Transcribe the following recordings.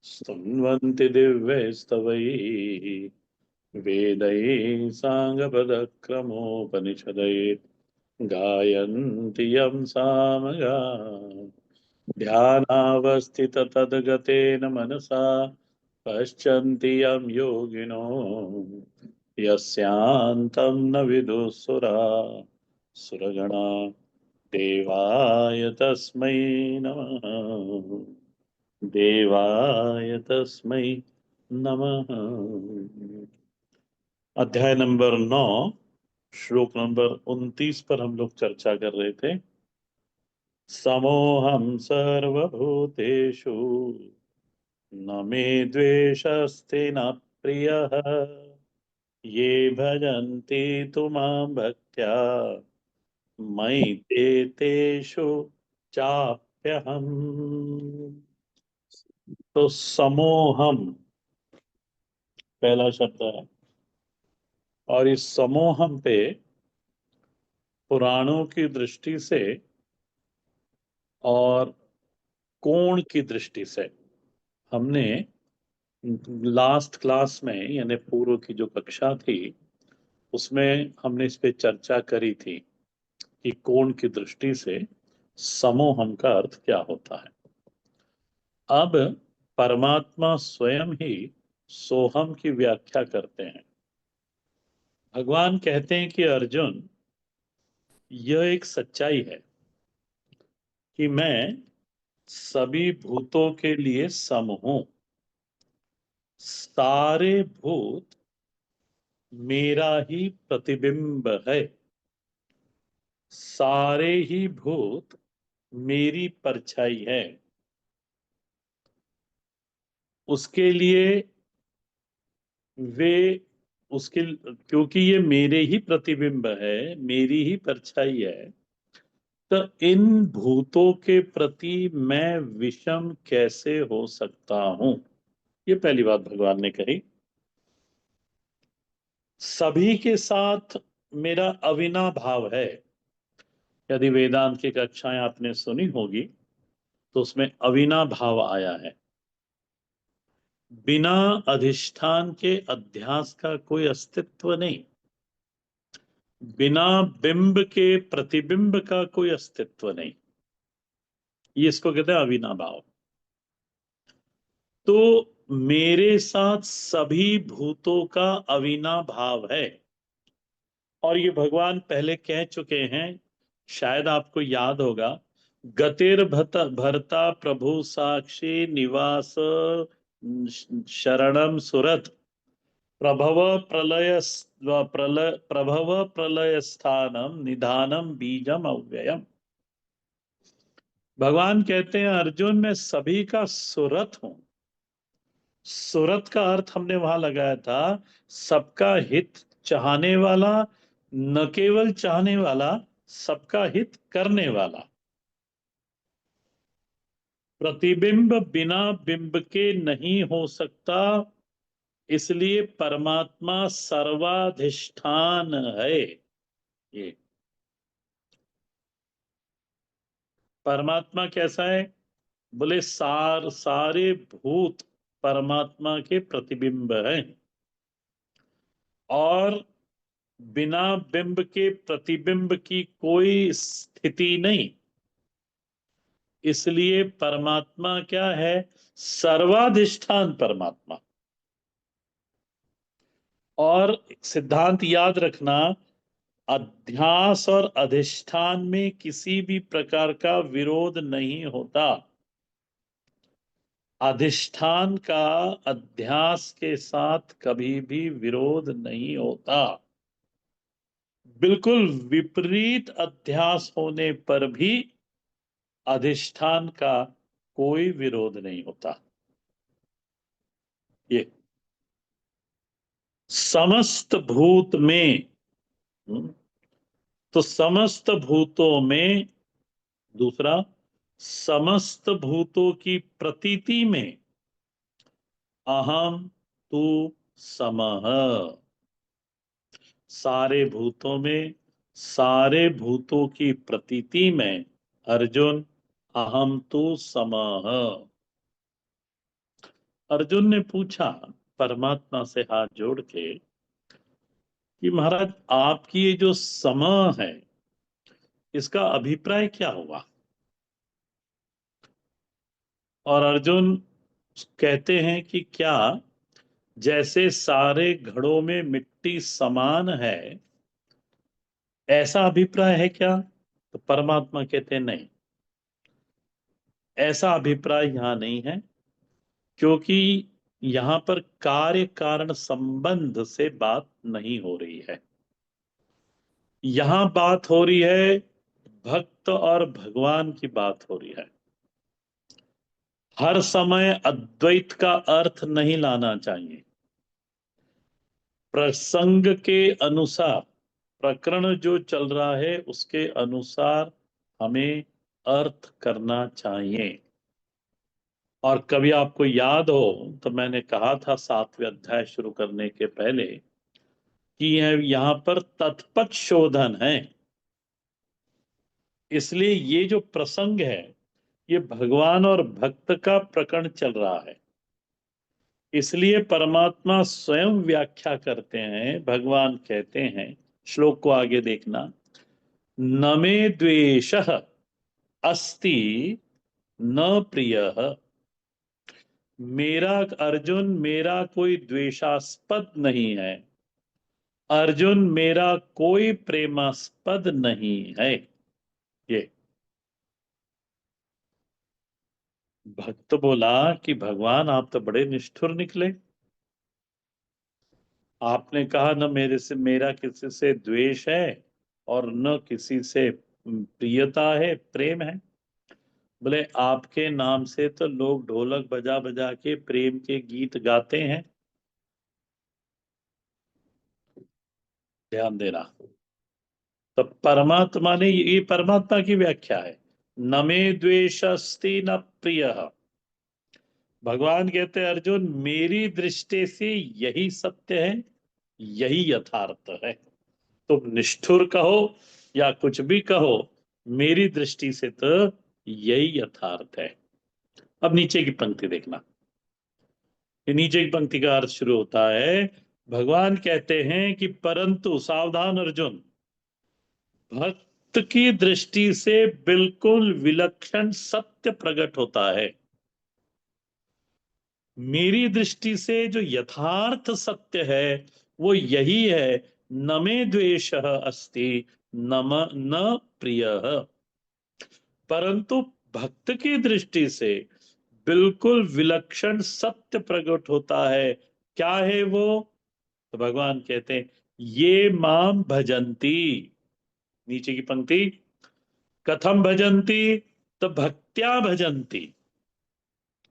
स्तुन्वन्ति दिव्यैस्तवैः वेदैः साङ्गपदक्रमोपनिषदैः गायन्ति यं सामगा ध्यानावस्थिततद्गतेन मनसा पश्यन्ति यं योगिनो यस्यान्तं न विदुःसुरा सुरगणा देवाय तस्मै नमः। देवाय तस्मै नमः। अध्याय नंबर 9, श्लोक नंबर 29 पर हम लोग चर्चा कर रहे थे। समोहम सर्वभूतेषु न मे द्वेषस्ति न प्रियः ये भजन्ति तु मां भक्त्या मयि ते तेषु चाप्यहम्। तो समोहम पहला शब्द है, और इस समोहम पे पुराणों की दृष्टि से और कोण की दृष्टि से हमने लास्ट क्लास में यानी पूर्व की जो कक्षा थी उसमें हमने इस पे चर्चा करी थी कि कोण की दृष्टि से समोहम का अर्थ क्या होता है। अब परमात्मा स्वयं ही सोहम की व्याख्या करते हैं। भगवान कहते हैं कि अर्जुन, यह एक सच्चाई है कि मैं सभी भूतों के लिए सम हूं। सारे भूत मेरा ही प्रतिबिंब है। सारे ही भूत मेरी परछाई है। उसके लिए वे उसके क्योंकि ये मेरे ही प्रतिबिंब है, मेरी ही परछाई है, तो इन भूतों के प्रति मैं विषम कैसे हो सकता हूं। ये पहली बात भगवान ने कही। सभी के साथ मेरा अविनाभाव है। यदि वेदांत की कक्षाएं आपने सुनी होगी तो उसमें अविनाभाव आया है। बिना अधिष्ठान के अध्यास का कोई अस्तित्व नहीं। बिना बिंब के प्रतिबिंब का कोई अस्तित्व नहीं। ये इसको कहते हैं अविनाभाव। तो मेरे साथ सभी भूतों का अविनाभाव है। और ये भगवान पहले कह चुके हैं, शायद आपको याद होगा। गतिर भरता प्रभु साक्षी निवास शरणम सुरत प्रभव प्रभव प्रलय स्थानम निधानम बीजम अव्ययम। भगवान कहते हैं अर्जुन, मैं सभी का सुरत हूं। सुरत का अर्थ हमने वहां लगाया था सबका हित चाहने वाला, न केवल चाहने वाला, सबका हित करने वाला। प्रतिबिंब बिना बिंब के नहीं हो सकता, इसलिए परमात्मा सर्वाधिष्ठान है। ये परमात्मा कैसा है? बोले सारे भूत परमात्मा के प्रतिबिंब हैं। और बिना बिंब के प्रतिबिंब की कोई स्थिति नहीं। इसलिए परमात्मा क्या है? सर्वाधिष्ठान परमात्मा। और सिद्धांत याद रखना, अध्यास और अधिष्ठान में किसी भी प्रकार का विरोध नहीं होता। अधिष्ठान का अध्यास के साथ कभी भी विरोध नहीं होता। बिल्कुल विपरीत अध्यास होने पर भी अधिष्ठान का कोई विरोध नहीं होता। ये समस्त भूत में, तो समस्त भूतों में, दूसरा समस्त भूतों की प्रतीति में अहम तु समः। सारे भूतों में, सारे भूतों की प्रतीति में अर्जुन अहम तु समः। अर्जुन ने पूछा परमात्मा से हाथ जोड़ के कि महाराज आपकी ये जो समय है इसका अभिप्राय क्या हुआ। और अर्जुन कहते हैं कि क्या जैसे सारे घड़ों में मिट्टी समान है ऐसा अभिप्राय है क्या। तो परमात्मा कहते हैं नहीं, ऐसा अभिप्राय यहां नहीं है, क्योंकि यहां पर कार्य कारण संबंध से बात नहीं हो रही है। यहां बात हो रही है भक्त और भगवान की बात हो रही है। हर समय अद्वैत का अर्थ नहीं लाना चाहिए। प्रसंग के अनुसार, प्रकरण जो चल रहा है उसके अनुसार हमें अर्थ करना चाहिए। और कभी आपको याद हो तो मैंने कहा था 7वें अध्याय शुरू करने के पहले कि यहां पर तत्पथ शोधन है। इसलिए ये जो प्रसंग है ये भगवान और भक्त का प्रकरण चल रहा है। इसलिए परमात्मा स्वयं व्याख्या करते हैं, भगवान कहते हैं, श्लोक को आगे देखना, न मे द्वेषः अस्ति न प्रियः। मेरा अर्जुन मेरा कोई द्वेषास्पद नहीं है, अर्जुन मेरा कोई प्रेमास्पद नहीं है। ये भक्त बोला कि भगवान आप तो बड़े निष्ठुर निकले। आपने कहा न मेरे से मेरा किसी से द्वेष है और न किसी से प्रियता है, प्रेम है। बोले आपके नाम से तो लोग ढोलक बजा बजा के प्रेम के गीत गाते हैं। ध्यान देना। तो परमात्मा ने, ये परमात्मा की व्याख्या है, न मे द्वेषस्ति न प्रिय। भगवान कहते हैं अर्जुन मेरी दृष्टि से यही सत्य है, यही यथार्थ है। तुम निष्ठुर कहो या कुछ भी कहो, मेरी दृष्टि से तो यही यथार्थ है। अब नीचे की पंक्ति देखना। ये नीचे की पंक्ति का अर्थ शुरू होता है, भगवान कहते हैं कि परंतु सावधान अर्जुन, भक्त की दृष्टि से बिल्कुल विलक्षण सत्य प्रकट होता है। मेरी दृष्टि से जो यथार्थ सत्य है वो यही है, न मे द्वेषः अस्ति न प्रियः। परंतु भक्त की दृष्टि से बिल्कुल विलक्षण सत्य प्रकट होता है। क्या है वो। तो भगवान कहते हैं ये माम भजंती। नीचे की पंक्ति, कथम भजंती, तो भक्त्या भजंती।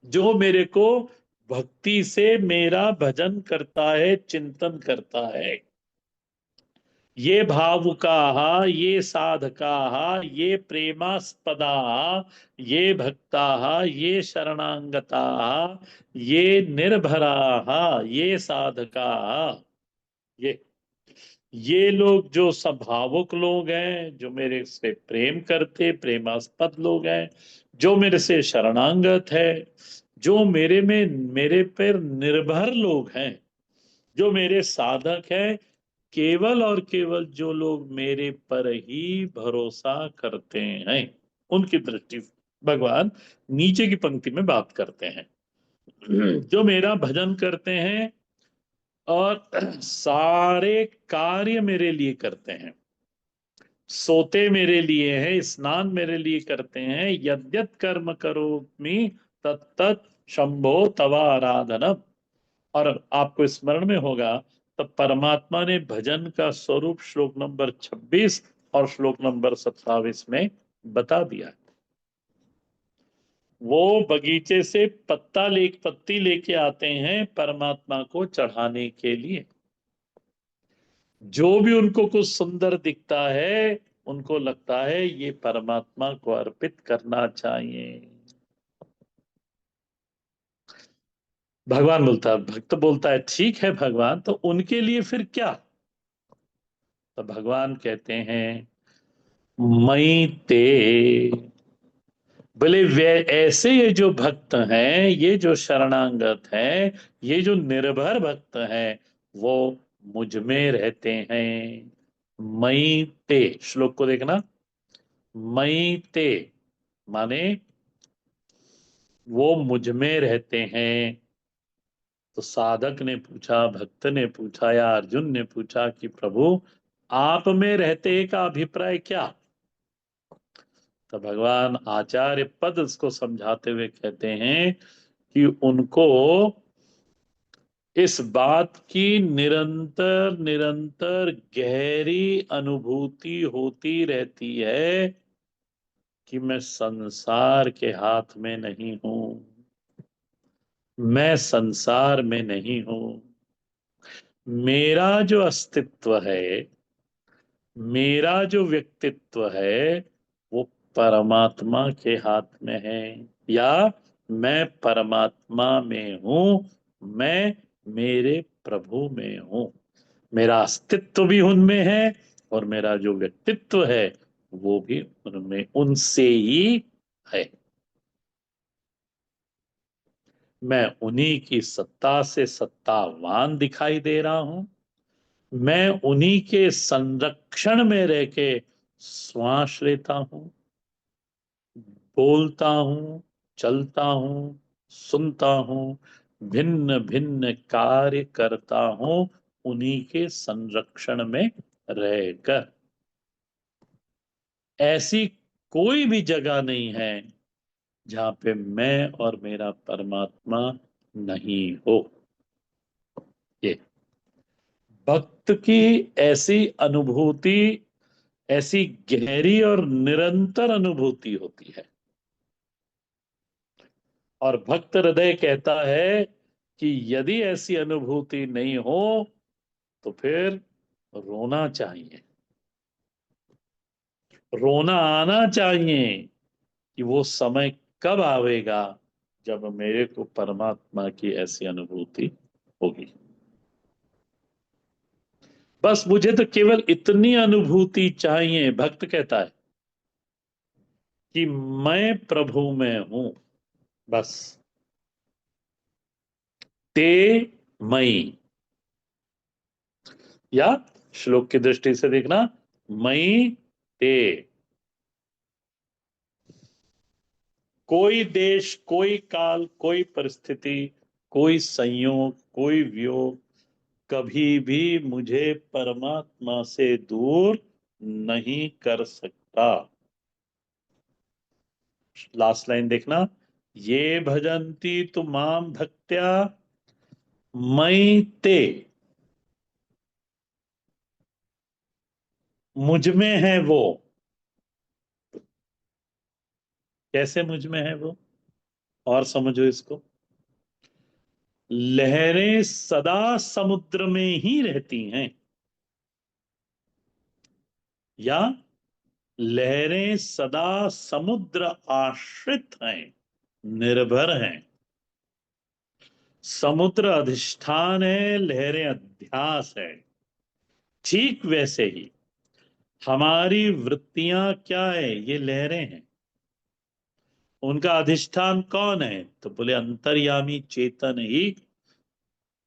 जो मेरे को भक्ति से मेरा भजन करता है, चिंतन करता है। ये भावुकाः, ये साधकाः, ये प्रेमास्पदाः, ये भक्ताः, ये शरणागताः, ये निर्भराः, ये साधकाः। ये लोग जो स्वभावुक लोग हैं, जो मेरे से प्रेम करते, प्रेमास्पद लोग हैं, जो मेरे से शरणागत है, जो मेरे पर निर्भर लोग हैं, जो मेरे साधक हैं, केवल और केवल जो लोग मेरे पर ही भरोसा करते हैं, उनकी दृष्टि से भगवान नीचे की पंक्ति में बात करते हैं। जो मेरा भजन करते हैं और सारे कार्य मेरे लिए करते हैं, सोते मेरे लिए हैं, स्नान मेरे लिए करते हैं, यद्यत कर्म करोमि तत्तत् शंभो तवा आराधनम। और आपको स्मरण में होगा तब परमात्मा ने भजन का स्वरूप श्लोक नंबर 26 और श्लोक नंबर 27 में बता दिया। वो बगीचे से पत्ती लेके आते हैं परमात्मा को चढ़ाने के लिए। जो भी उनको कुछ सुंदर दिखता है उनको लगता है ये परमात्मा को अर्पित करना चाहिए। भगवान बोलता है, भक्त बोलता है ठीक है भगवान, तो उनके लिए फिर क्या। तो भगवान कहते हैं मई ते बोले वे ऐसे ये जो भक्त हैं, ये जो शरणागत हैं, ये जो निर्भर भक्त हैं, वो मुझ में रहते हैं। मई ते, श्लोक को देखना। मई ते माने वो मुझ में रहते हैं। तो साधक ने पूछा, भक्त ने पूछा या अर्जुन ने पूछा कि प्रभु आप में रहते का अभिप्राय क्या? तो भगवान आचार्य पद उसको समझाते हुए कहते हैं कि उनको इस बात की निरंतर निरंतर गहरी अनुभूति होती रहती है कि मैं संसार के हाथ में नहीं हूं, मैं संसार में नहीं हूं। मेरा जो अस्तित्व है, मेरा जो व्यक्तित्व है, वो परमात्मा के हाथ में है, या मैं परमात्मा में हूं, मैं मेरे प्रभु में हूं। मेरा अस्तित्व भी उनमें है और मेरा जो व्यक्तित्व है वो भी उनमें, उनसे ही है। मैं उन्हीं की सत्ता से सत्तावान दिखाई दे रहा हूं। मैं उन्हीं के संरक्षण में रह के श्वास लेता हूं, बोलता हूं, चलता हूं, सुनता हूं, भिन्न भिन्न कार्य करता हूं, उन्हीं के संरक्षण में रहकर। ऐसी कोई भी जगह नहीं है जहां पे मैं और मेरा परमात्मा नहीं हो। ये भक्त की ऐसी अनुभूति, ऐसी गहरी और निरंतर अनुभूति होती है। और भक्त हृदय कहता है कि यदि ऐसी अनुभूति नहीं हो तो फिर रोना चाहिए, रोना आना चाहिए कि वो समय कब आवेगा जब मेरे को परमात्मा की ऐसी अनुभूति होगी। बस मुझे तो केवल इतनी अनुभूति चाहिए, भक्त कहता है, कि मैं प्रभु में हूं, बस। ते मई, या श्लोक की दृष्टि से देखना, मई ते। कोई देश, कोई काल, कोई परिस्थिति, कोई संयोग, कोई वियोग कभी भी मुझे परमात्मा से दूर नहीं कर सकता। लास्ट लाइन देखना। ये भजंती तु माम भक्त्या मई ते, मुझ में है वो। कैसे मुझ में है वो? और समझो इसको। लहरें सदा समुद्र में ही रहती हैं, या लहरें सदा समुद्र आश्रित हैं, निर्भर हैं। समुद्र अधिष्ठान है, लहरें अध्यास है। ठीक वैसे ही हमारी वृत्तियां क्या है? ये लहरें हैं। उनका अधिष्ठान कौन है? तो बोले अंतर्यामी चेतन ही,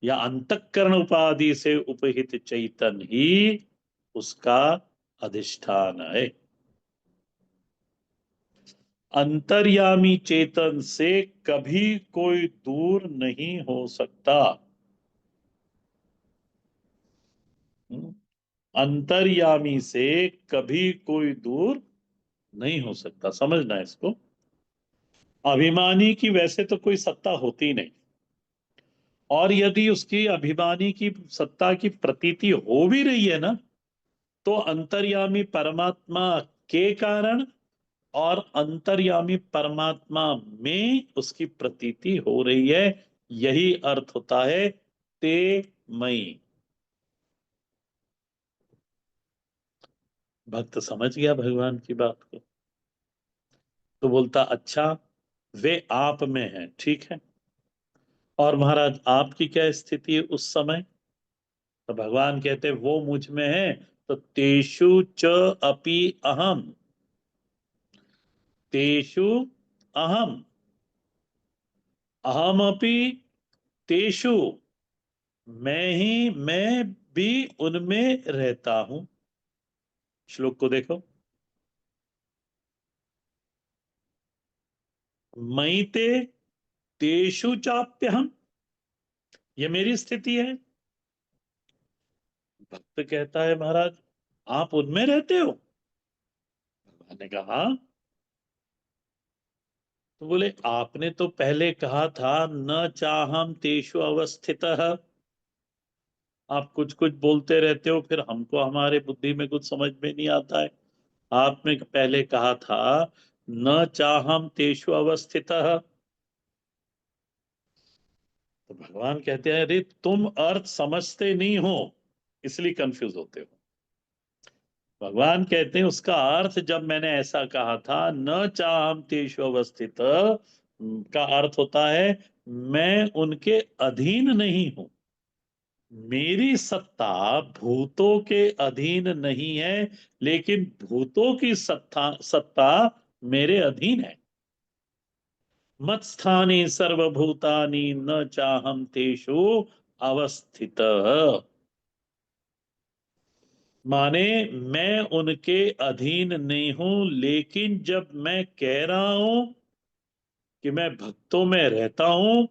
या अंतःकरण उपाधि से उपहित चैतन ही उसका अधिष्ठान है। अंतर्यामी चेतन से कभी कोई दूर नहीं हो सकता। हम्म? अंतर्यामी से कभी कोई दूर नहीं हो सकता, समझना इसको। अभिमानी की वैसे तो कोई सत्ता होती नहीं, और यदि उसकी अभिमानी की सत्ता की प्रतीति हो भी रही है ना, तो अंतर्यामी परमात्मा के कारण और अंतर्यामी परमात्मा में उसकी प्रतीति हो रही है। यही अर्थ होता है ते मई। भक्त समझ गया भगवान की बात को, तो बोलता अच्छा, वे आप में है, ठीक है। और महाराज आपकी क्या स्थिति है उस समय? तो भगवान कहते वो मुझ में है, तो तेषु च अपि अहम, तेषु अहम अहमपि तेषु, मैं भी उनमें रहता हूं। श्लोक को देखो। मयि ते तेषु चाप्यहम, ये मेरी स्थिति है। भक्त कहता है महाराज आप उनमें रहते हो। भगवान ने कहा हाँ। तो बोले आपने तो पहले कहा था न चाहम तेषु अवस्थितः। आप कुछ कुछ बोलते रहते हो, फिर हमको हमारे बुद्धि में कुछ समझ में नहीं आता है। आपने पहले कहा था न चाहम तेषु अवस्थितः। तो भगवान कहते हैं अरे तुम अर्थ समझते नहीं हो, इसलिए कंफ्यूज होते हो। भगवान कहते हैं उसका अर्थ जब मैंने ऐसा कहा था न चाहम तेषु अवस्थित, का अर्थ होता है मैं उनके अधीन नहीं हूं। मेरी सत्ता भूतों के अधीन नहीं है, लेकिन भूतों की सत्ता सत्ता मेरे अधीन है। मत्स्थानि सर्वभूतानि न चाहम तेषु अवस्थित। माने मैं उनके अधीन नहीं हूं, लेकिन जब मैं कह रहा हूं कि मैं भक्तों में रहता हूं,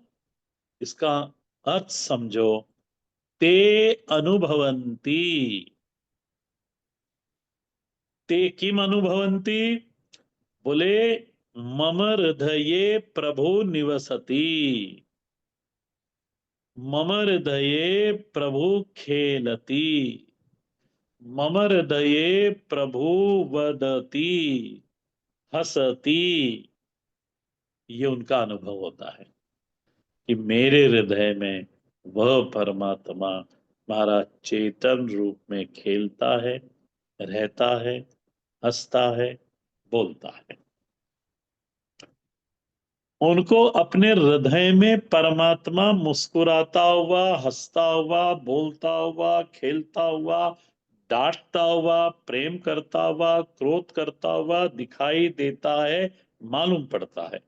इसका अर्थ समझो। ते अनुभवंती, ते किम अनुभवंती, बोले मम हृदये प्रभु निवसति, मम हृदये प्रभु खेलति, मम हृदये प्रभु वदति, हसति। ये उनका अनुभव होता है कि मेरे हृदय में वह परमात्मा महाराज चेतन रूप में खेलता है, रहता है, हंसता है, बोलता है। उनको अपने हृदय में परमात्मा मुस्कुराता हुआ, हंसता हुआ, बोलता हुआ, खेलता हुआ, डांटता हुआ, प्रेम करता हुआ, क्रोध करता हुआ दिखाई देता है, मालूम पड़ता है।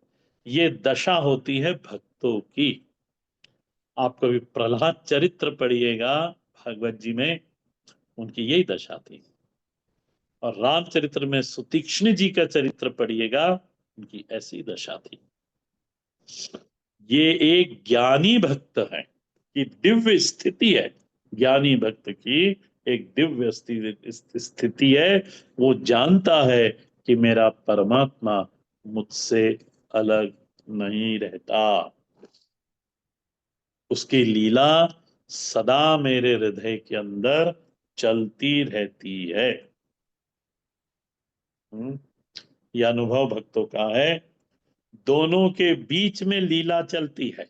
ये दशा होती है भक्तों की। आप कभी प्रहलाद चरित्र पढ़िएगा भागवत जी में, उनकी यही दशा थी। और रामचरित्र में सुतीक्ष्ण जी का चरित्र पढ़िएगा, उनकी ऐसी दशा थी। ये एक ज्ञानी भक्त है कि दिव्य स्थिति है। ज्ञानी भक्त की एक दिव्य स्थिति है। वो जानता है कि मेरा परमात्मा मुझसे अलग नहीं रहता। उसकी लीला सदा मेरे हृदय के अंदर चलती रहती है। हम्म, यह अनुभव भक्तों का है। दोनों के बीच में लीला चलती है।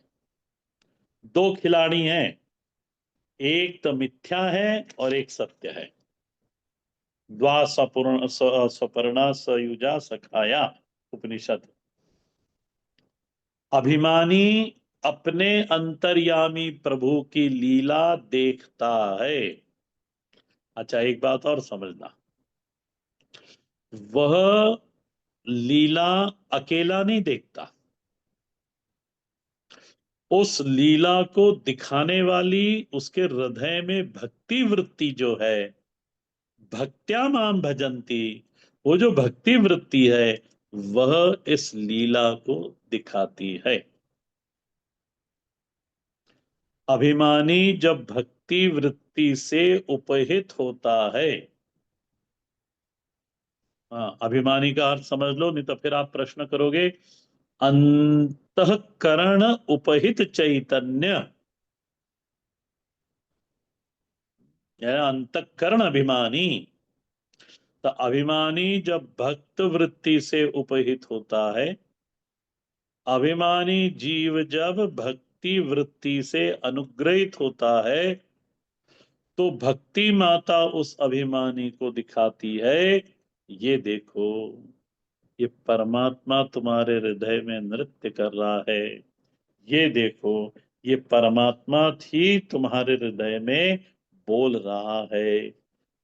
दो खिलाड़ी हैं, एक तो मिथ्या है और एक सत्य है। द्वा सपूर्ण सपर्णा सयुजा सखाया, उपनिषद। अभिमानी अपने अंतर्यामी प्रभु की लीला देखता है। अच्छा एक बात और समझना, वह लीला अकेला नहीं देखता। उस लीला को दिखाने वाली उसके हृदय में भक्ति वृत्ति जो है, भक्त्या माम भजंती, वो जो भक्ति वृत्ति है वह इस लीला को दिखाती है। अभिमानी जब भक्ति वृत्ति से उपहित होता है, हाँ अभिमानी का अर्थ समझ लो, नहीं तो फिर आप प्रश्न करोगे। अंतःकरण उपहित चैतन्य, या अंतःकरण अभिमानी। तो अभिमानी जब भक्त वृत्ति से उपहित होता है, अभिमानी जीव जब भक्ति वृत्ति से अनुग्रहित होता है, तो भक्ति माता उस अभिमानी को दिखाती है, ये देखो ये परमात्मा तुम्हारे हृदय में नृत्य कर रहा है। ये देखो ये परमात्मा ही तुम्हारे हृदय में बोल रहा है।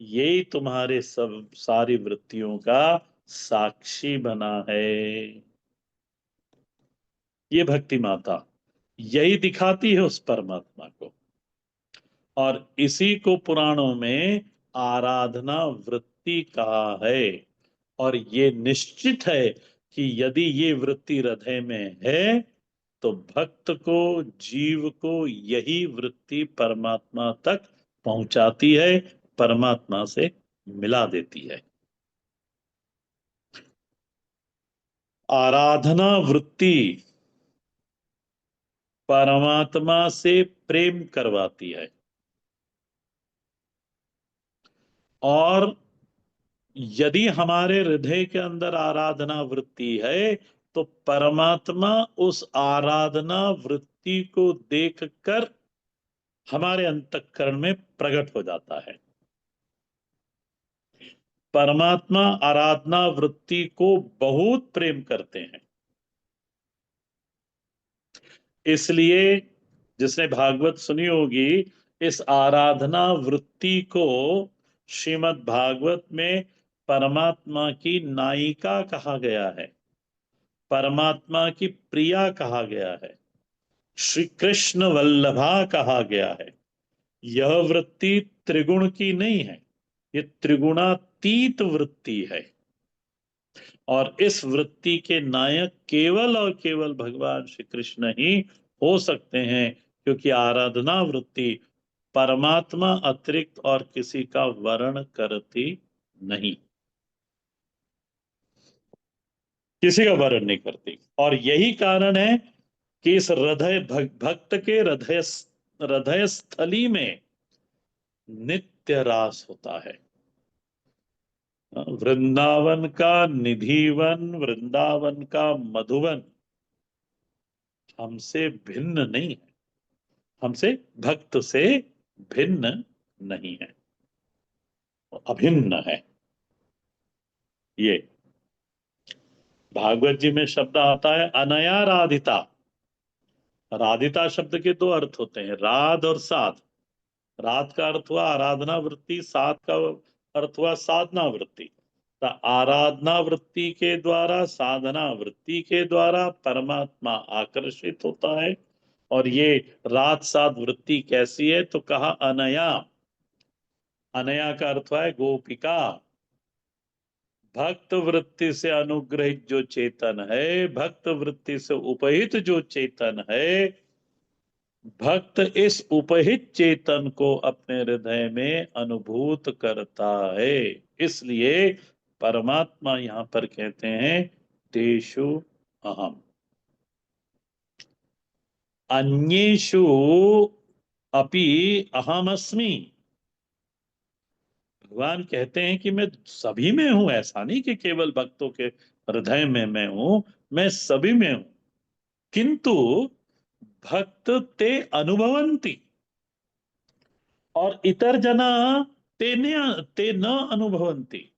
यही तुम्हारे सब सारी वृत्तियों का साक्षी बना है। ये भक्ति माता यही दिखाती है उस परमात्मा को। और इसी को पुराणों में आराधना वृत्ति कहा है। और ये निश्चित है कि यदि ये वृत्ति हृदय में है तो भक्त को, जीव को यही वृत्ति परमात्मा तक पहुंचाती है, परमात्मा से मिला देती है। आराधना वृत्ति परमात्मा से प्रेम करवाती है। और यदि हमारे हृदय के अंदर आराधना वृत्ति है तो परमात्मा उस आराधना वृत्ति को देखकर हमारे अंतःकरण में प्रकट हो जाता है। परमात्मा आराधना वृत्ति को बहुत प्रेम करते हैं। इसलिए जिसने भागवत सुनी होगी, इस आराधना वृत्ति को श्रीमद् भागवत में परमात्मा की नायिका कहा गया है, परमात्मा की प्रिया कहा गया है, श्री कृष्ण वल्लभा कहा गया है। यह वृत्ति त्रिगुण की नहीं है, ये त्रिगुणातीत वृत्ति है। और इस वृत्ति के नायक केवल और केवल भगवान श्री कृष्ण ही हो सकते हैं, क्योंकि आराधना वृत्ति परमात्मा अतिरिक्त और किसी का वर्ण करती नहीं, किसी का वर्ण नहीं करती। और यही कारण है कि इस भक्त के हृदय स्थली में नित्य रास होता है। वृंदावन का निधिवन, वृंदावन का मधुवन हमसे भिन्न नहीं है, हमसे भक्त से भिन्न नहीं है, अभिन्न है। ये भागवत जी में शब्द आता है अनया राधिता। राधिता शब्द के दो अर्थ होते हैं, राध और साध। राध का अर्थ हुआ आराधना वृत्ति, साध का अर्थ हुआ साधना वृत्ति। तो आराधना वृत्ति के द्वारा, साधना वृत्ति के द्वारा परमात्मा आकर्षित होता है। और ये रात साध वृत्ति कैसी है तो कहा अनया। अनया का अर्थ है गोपिका। भक्त वृत्ति से अनुग्रहित जो चेतन है, भक्त वृत्ति से उपहित जो चेतन है, भक्त इस उपहित चेतन को अपने हृदय में अनुभूत करता है। इसलिए परमात्मा यहां पर कहते हैं तेषु अहम। अन्येषु अपि अहमस्मि। भगवान कहते हैं कि मैं सभी में हूं, ऐसा नहीं कि केवल भक्तों के हृदय में मैं हूं, मैं सभी में हूं। किंतु भक्त ते अनुभवंती और इतर जना ते न अनुभवंती।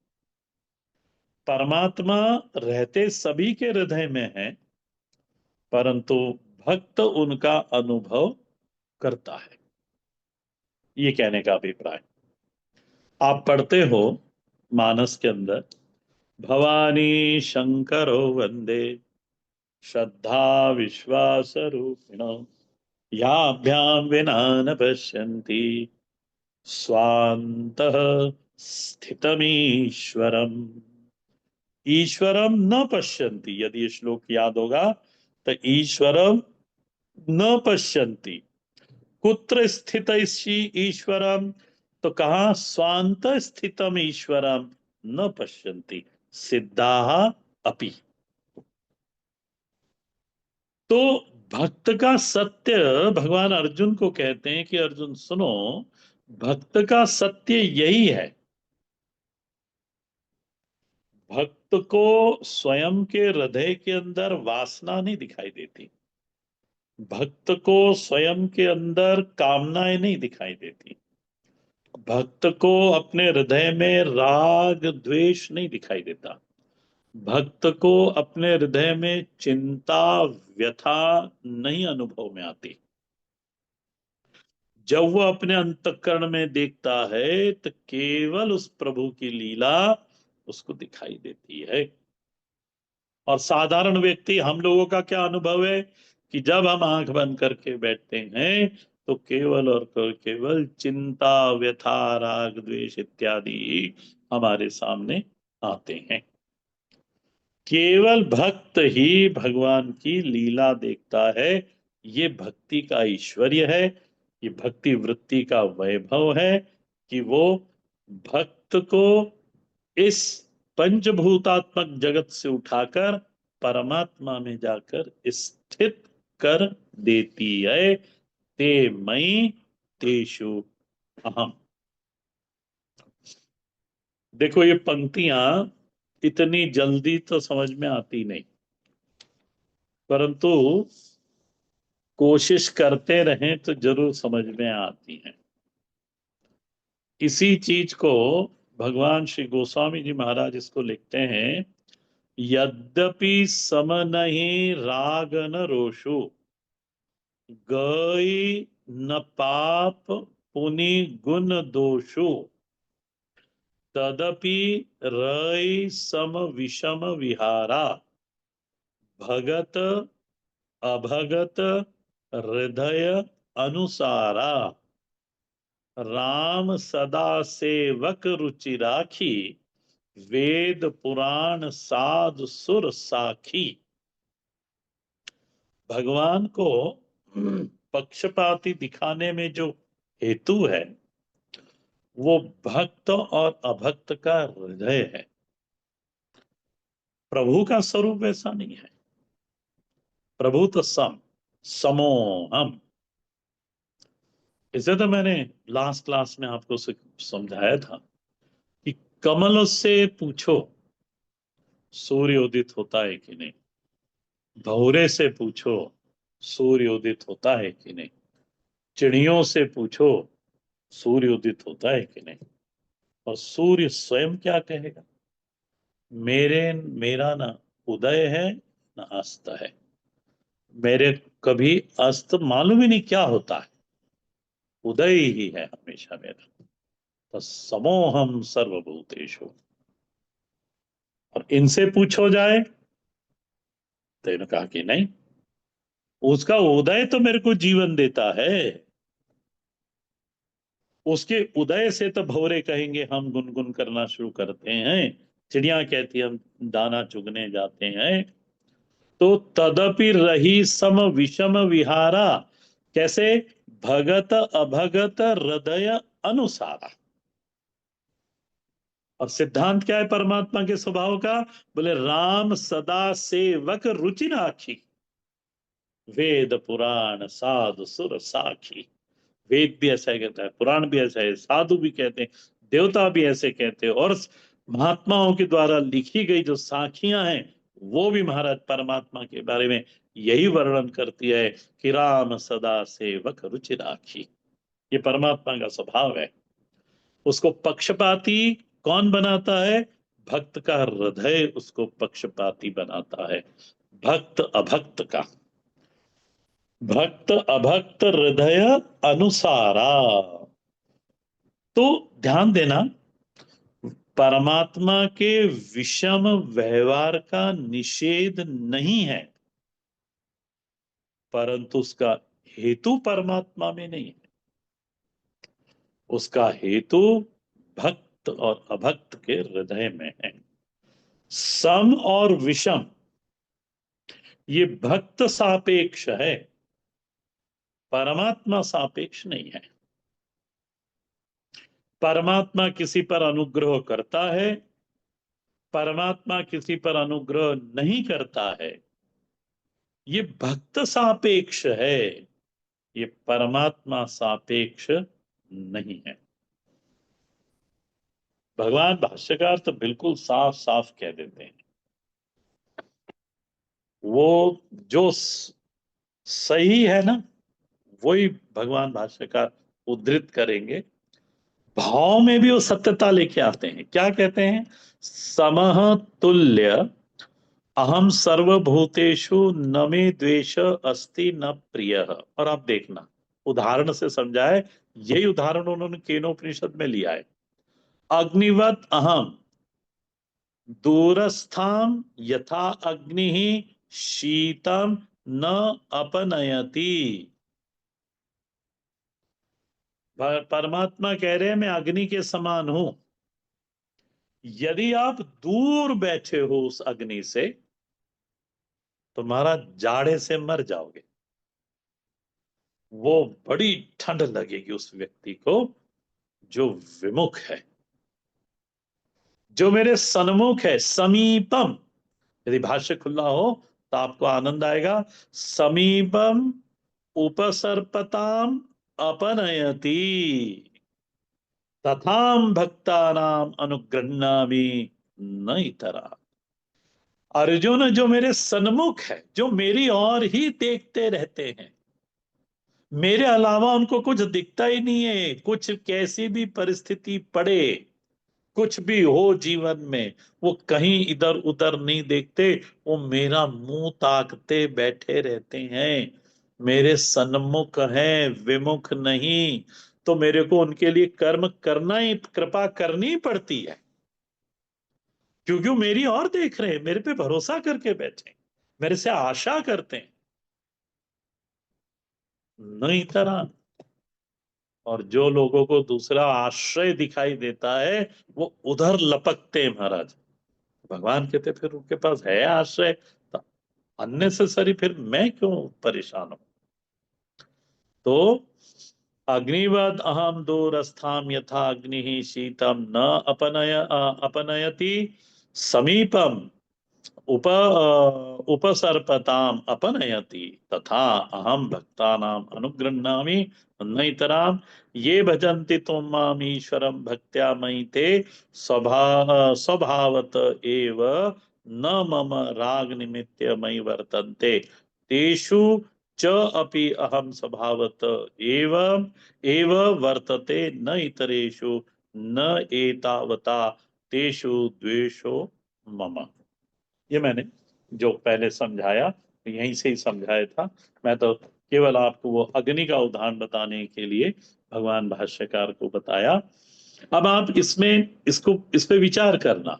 परमात्मा रहते सभी के हृदय में है, परंतु भक्त उनका अनुभव करता है। ये कहने का अभिप्राय। आप पढ़ते हो मानस के अंदर, भवानी शंकरो वंदे श्रद्धा विश्वास रूपिण याभ्याम विना न पश्यन्ति स्वान्तः स्थितमीश्वरम्। ईश्वरम न पश्यन्ति, यदि ये श्लोक याद होगा तो ईश्वरम न पश्यन्ति, कुत्र स्थित ईश्वरम, तो कहा स्वांत स्थितम ईश्वरम न पश्यन्ति सिद्धा अपि। तो भक्त का सत्य भगवान अर्जुन को कहते हैं कि अर्जुन सुनो, भक्त का सत्य यही है। भक्त को स्वयं के हृदय के अंदर वासना नहीं दिखाई देती, भक्त को स्वयं के अंदर कामनाएं नहीं दिखाई देती, भक्त को अपने हृदय में राग द्वेष नहीं दिखाई देता, भक्त को अपने हृदय में चिंता व्यथा नहीं अनुभव में आती। जब वो अपने अंतःकरण में देखता है तो केवल उस प्रभु की लीला उसको दिखाई देती है। और साधारण व्यक्ति हम लोगों का क्या अनुभव है कि जब हम आंख बंद करके बैठते हैं तो केवल और केवल चिंता, व्यथा, राग, द्वेष इत्यादि हमारे सामने आते हैं। केवल भक्त ही भगवान की लीला देखता है। ये भक्ति का ऐश्वर्य है, ये भक्ति वृत्ति का वैभव है कि वो भक्त को इस पंचभूतात्मक जगत से उठाकर परमात्मा में जाकर स्थित कर देती है। ते मई तेषु अहम। देखो ये पंक्तियां इतनी जल्दी तो समझ में आती नहीं, परंतु कोशिश करते रहें तो जरूर समझ में आती हैं। इसी चीज को भगवान श्री गोस्वामी जी महाराज इसको लिखते हैं, यद्यपि सम नहीं राग न रोषु, गई न पाप पुनि गुण दोषु, तदपि रई सम विषम विहारा, भगत अभगत हृदय अनुसारा, राम सदा सेवक रुचि राखी, वेद पुराण साध सुर साखी। भगवान को पक्षपाती दिखाने में जो हेतु है वो भक्त और अभक्त का हृदय है। प्रभु का स्वरूप ऐसा नहीं है। प्रभु तो समोहम। इसे तो मैंने लास्ट क्लास में आपको समझाया था कि कमल से पूछो सूर्य उदित होता है कि नहीं, भौरे से पूछो सूर्य उदित होता है कि नहीं, चिड़ियों से पूछो सूर्य उदित होता है कि नहीं। और सूर्य स्वयं क्या कहेगा, मेरा ना उदय है ना अस्त है, मेरे कभी अस्त मालूम ही नहीं क्या होता है, उदय ही है हमेशा मेरा। तो समोहम सर्वभूतेषु। और इनसे पूछो जाए तो इन्होंने कहा कि नहीं, उसका उदय तो मेरे को जीवन देता है। उसके उदय से तो भौरे कहेंगे हम गुनगुन करना शुरू करते हैं, चिड़िया कहती हम दाना चुगने जाते हैं। तो तदपि रही सम विषम विहारा, कैसे, भगत अभगत हृदय अनुसारा। और सिद्धांत क्या है परमात्मा के स्वभाव का, बोले राम सदा सेवक रुचि राखी, वेद पुराण साधु सुर साखी। वेद भी ऐसा ही कहता है, पुराण भी ऐसा है, साधु भी कहते हैं, देवता भी ऐसे कहते हैं, और महात्माओं के द्वारा लिखी गई जो साखियां हैं वो भी महाराज परमात्मा के बारे में यही वर्णन करती है कि राम सदा सेवक रुचि राखी। ये परमात्मा का स्वभाव है। उसको पक्षपाती कौन बनाता है, भक्त का हृदय उसको पक्षपाती बनाता है, भक्त अभक्त का। भक्त अभक्त हृदय अनुसारा। तो ध्यान देना, परमात्मा के विषम व्यवहार का निषेध नहीं है, परंतु उसका हेतु परमात्मा में नहीं है। उसका हेतु भक्त और अभक्त के हृदय में है। सम और विषम ये भक्त सापेक्ष है, परमात्मा सापेक्ष नहीं है। परमात्मा किसी पर अनुग्रह करता है, परमात्मा किसी पर अनुग्रह नहीं करता है। ये भक्त सापेक्ष है, ये परमात्मा सापेक्ष नहीं है। भगवान भाष्यकार तो बिल्कुल साफ साफ कह देते हैं, वो जो सही है ना वही भगवान भाष्यकार उद्धृत करेंगे। भाव में भी वो सत्यता लेके आते हैं। क्या कहते हैं, समह तुल्य अहम सर्वभूतेषु न मे द्वेष अस्ति न प्रिय। और आप देखना उदाहरण से समझाए, यही उदाहरण उन्होंने केनोपनिषद में लिया है। अग्निवत अहम, दूरस्थाम यथा अग्नि शीतम न अपनयति। परमात्मा कह रहे हैं मैं अग्नि के समान हूं। यदि आप दूर बैठे हो उस अग्नि से तो महाराज जाड़े से मर जाओगे। वो बड़ी ठंड लगेगी उस व्यक्ति को जो विमुख है। जो मेरे सन्मुख है, समीपम, यदि भाष्य खुला हो तो आपको आनंद आएगा। समीपम उपसर्पताम अपनयति तथाम भक्तानाम अनुगृह्णामि न इतरा। अर्जुन जो मेरे सन्मुख है, जो मेरी ओर ही देखते रहते हैं, मेरे अलावा उनको कुछ दिखता ही नहीं है। कुछ कैसी भी परिस्थिति पड़े, कुछ भी हो जीवन में, वो कहीं इधर उधर नहीं देखते। वो मेरा मुंह ताकते बैठे रहते हैं, मेरे सन्मुख हैं, विमुख नहीं। तो मेरे को उनके लिए कर्म करना ही, कृपा करनी पड़ती है, क्योंकि वो मेरी और देख रहे हैं, मेरे पे भरोसा करके बैठे, मेरे से आशा करते हैं। नहीं तरह। और जो लोगों को दूसरा आश्रय दिखाई देता है वो उधर लपकते हैं महाराज। भगवान कहते फिर उनके पास है आश्रय, तो अननेसेसरी फिर मैं क्यों परेशान हूं। तो अग्निवद अहम दूरस्थाम यथा अग्नि शीतम न अपनयति समीपम उपसर्पताम अपनयति तथा अहम भक्तानाम अनुगृह्णामि नैतराम ये भजन्ति तुम माम ईश्वरम भक्त्या मयि ते स्वभावत एव न मम राग निमित्य मयि वर्तन्ते तेषु च अपि अहम स्वभावत एव एव वर्तते न इतरेषु न एतावता तेषु द्वेषो मम। ये मैंने जो पहले समझाया यहीं से ही समझाया था। मैं तो केवल आपको वो अग्नि का उदाहरण बताने के लिए भगवान भाष्यकार को बताया। अब आप इसमें इसको इस पे विचार करना।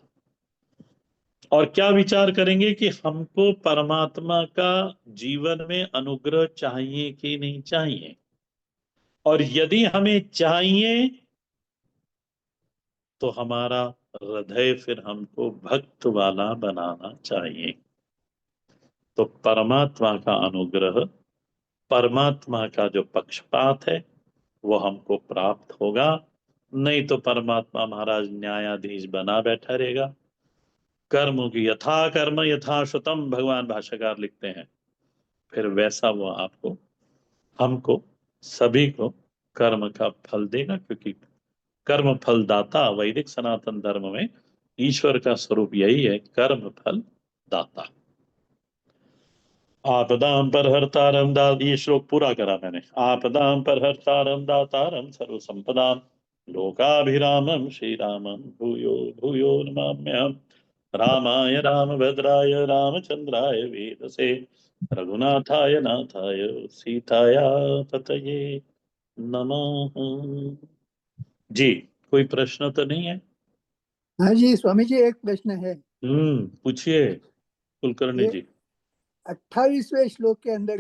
और क्या विचार करेंगे कि हमको परमात्मा का जीवन में अनुग्रह चाहिए कि नहीं चाहिए। और यदि हमें चाहिए तो हमारा हृदय फिर हमको भक्त वाला बनाना चाहिए। तो परमात्मा का अनुग्रह, परमात्मा का जो पक्षपात है वो हमको प्राप्त होगा। नहीं तो परमात्मा महाराज न्यायाधीश बना बैठा रहेगा। कर्म की यथा कर्म यथा श्रुतम भगवान भाष्यकार लिखते हैं। फिर वैसा वो आपको, हमको, सभी को कर्म का फल देगा, क्योंकि कर्म फल दाता वैदिक सनातन धर्म में ईश्वर का स्वरूप यही है, कर्म फल दाता। आपदाम पर हरतारम ये श्लोक पूरा करा मैंने। आपदाम पर हरतारम दातारम सर्व संपदाम लोकाभिरामम श्री रामम भूयो भूयो नमाम्यहम्। रामाय रामभद्राय रामचंद्राय वेदसे रघुनाथाय नाथाय सीताया पतये नमः। जी, कोई प्रश्न तो नहीं है? हाँ जी स्वामी जी, एक प्रश्न है। पूछिए कुलकर्णी ये जी। 28वें श्लोक के अंदर